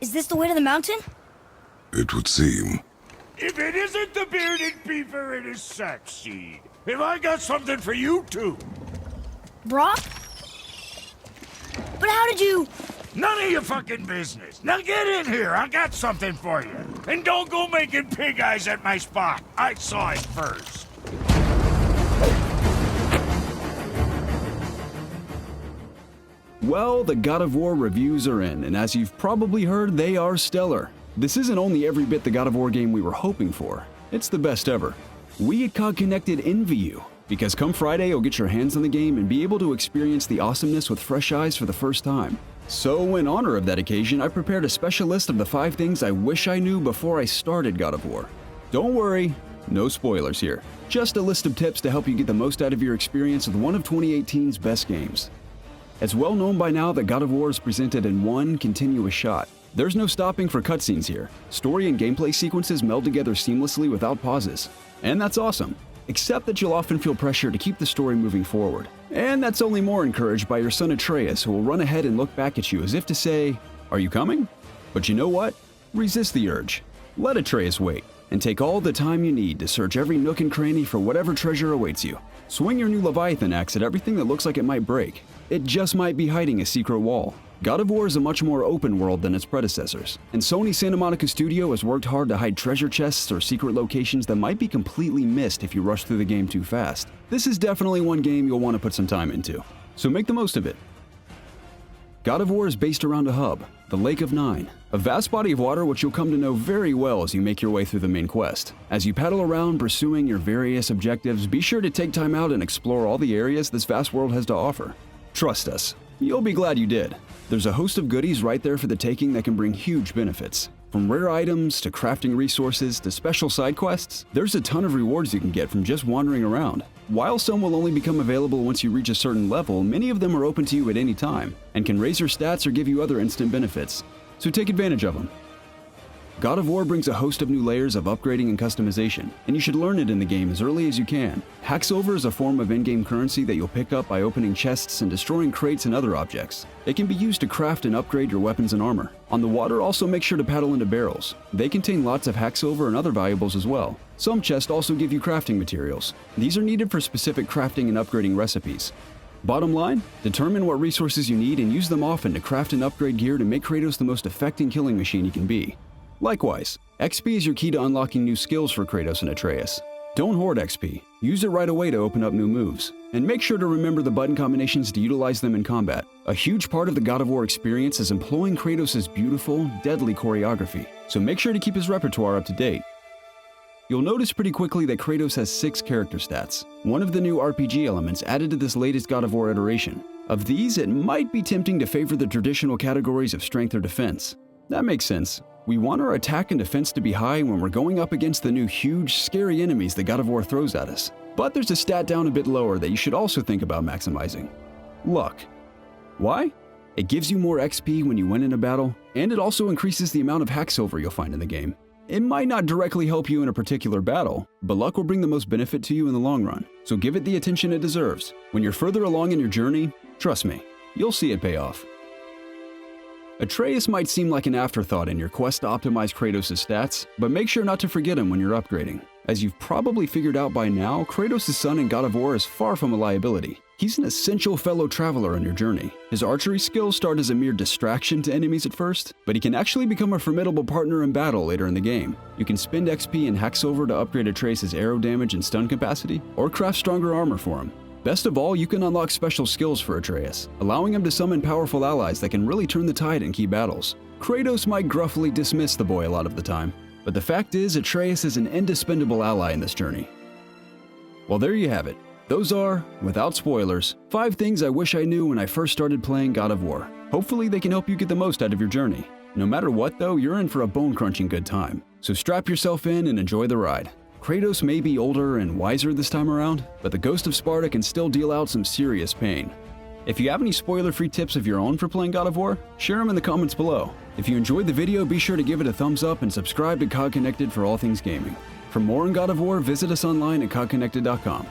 Is this the way to the mountain? It would seem. If it isn't the bearded beaver, it is Sackseed. Have I got something for you too? Brock? But how did you... None of your fucking business. Now get in here, I got something for you. And don't go making pig eyes at my spot. I saw it first. Well, the God of War reviews are in, and as you've probably heard, they are stellar. This isn't only every bit the God of War game we were hoping for, it's the best ever. We at COGconnected envy you, because come Friday you'll get your hands on the game and be able to experience the awesomeness with fresh eyes for the first time. So in honor of that occasion, I prepared a special list of the 5 things I wish I knew before I started God of War. Don't worry, no spoilers here. Just a list of tips to help you get the most out of your experience with one of 2018's best games. It's well known by now that God of War is presented in one continuous shot. There's no stopping for cutscenes here. Story and gameplay sequences meld together seamlessly without pauses. And that's awesome. Except that you'll often feel pressure to keep the story moving forward. And that's only more encouraged by your son Atreus, who will run ahead and look back at you as if to say, "Are you coming?" But you know what? Resist the urge. Let Atreus wait, and take all the time you need to search every nook and cranny for whatever treasure awaits you. Swing your new Leviathan axe at everything that looks like it might break. It just might be hiding a secret wall. God of War is a much more open world than its predecessors, and Sony Santa Monica Studio has worked hard to hide treasure chests or secret locations that might be completely missed if you rush through the game too fast. This is definitely one game you'll want to put some time into, so make the most of it. God of War is based around a hub, the Lake of Nine, a vast body of water which you'll come to know very well as you make your way through the main quest. As you paddle around pursuing your various objectives, be sure to take time out and explore all the areas this vast world has to offer. Trust us, you'll be glad you did. There's a host of goodies right there for the taking that can bring huge benefits. From rare items, to crafting resources, to special side quests, there's a ton of rewards you can get from just wandering around. While some will only become available once you reach a certain level, many of them are open to you at any time, and can raise your stats or give you other instant benefits. So take advantage of them. God of War brings a host of new layers of upgrading and customization, and you should learn it in the game as early as you can. Hacksilver is a form of in-game currency that you'll pick up by opening chests and destroying crates and other objects. It can be used to craft and upgrade your weapons and armor. On the water, also make sure to paddle into barrels. They contain lots of hacksilver and other valuables as well. Some chests also give you crafting materials. These are needed for specific crafting and upgrading recipes. Bottom line, determine what resources you need and use them often to craft and upgrade gear to make Kratos the most effective killing machine he can be. Likewise, XP is your key to unlocking new skills for Kratos and Atreus. Don't hoard XP, use it right away to open up new moves, and make sure to remember the button combinations to utilize them in combat. A huge part of the God of War experience is employing Kratos' beautiful, deadly choreography, so make sure to keep his repertoire up to date. You'll notice pretty quickly that Kratos has 6 character stats, one of the new RPG elements added to this latest God of War iteration. Of these, it might be tempting to favor the traditional categories of strength or defense. That makes sense. We want our attack and defense to be high when we're going up against the new huge, scary enemies that God of War throws at us. But there's a stat down a bit lower that you should also think about maximizing. Luck. Why? It gives you more XP when you win in a battle, and it also increases the amount of hacksilver you'll find in the game. It might not directly help you in a particular battle, but luck will bring the most benefit to you in the long run, so give it the attention it deserves. When you're further along in your journey, trust me, you'll see it pay off. Atreus might seem like an afterthought in your quest to optimize Kratos' stats, but make sure not to forget him when you're upgrading. As you've probably figured out by now, Kratos' son in God of War is far from a liability. He's an essential fellow traveler on your journey. His archery skills start as a mere distraction to enemies at first, but he can actually become a formidable partner in battle later in the game. You can spend XP and hacksilver to upgrade Atreus' arrow damage and stun capacity, or craft stronger armor for him. Best of all, you can unlock special skills for Atreus, allowing him to summon powerful allies that can really turn the tide in key battles. Kratos might gruffly dismiss the boy a lot of the time, but the fact is Atreus is an indispensable ally in this journey. Well, there you have it. Those are, without spoilers, 5 things I wish I knew when I first started playing God of War. Hopefully they can help you get the most out of your journey. No matter what though, you're in for a bone-crunching good time. So strap yourself in and enjoy the ride. Kratos may be older and wiser this time around, but the Ghost of Sparta can still deal out some serious pain. If you have any spoiler-free tips of your own for playing God of War, share them in the comments below. If you enjoyed the video, be sure to give it a thumbs up and subscribe to COGconnected for all things gaming. For more on God of War, visit us online at COGconnected.com.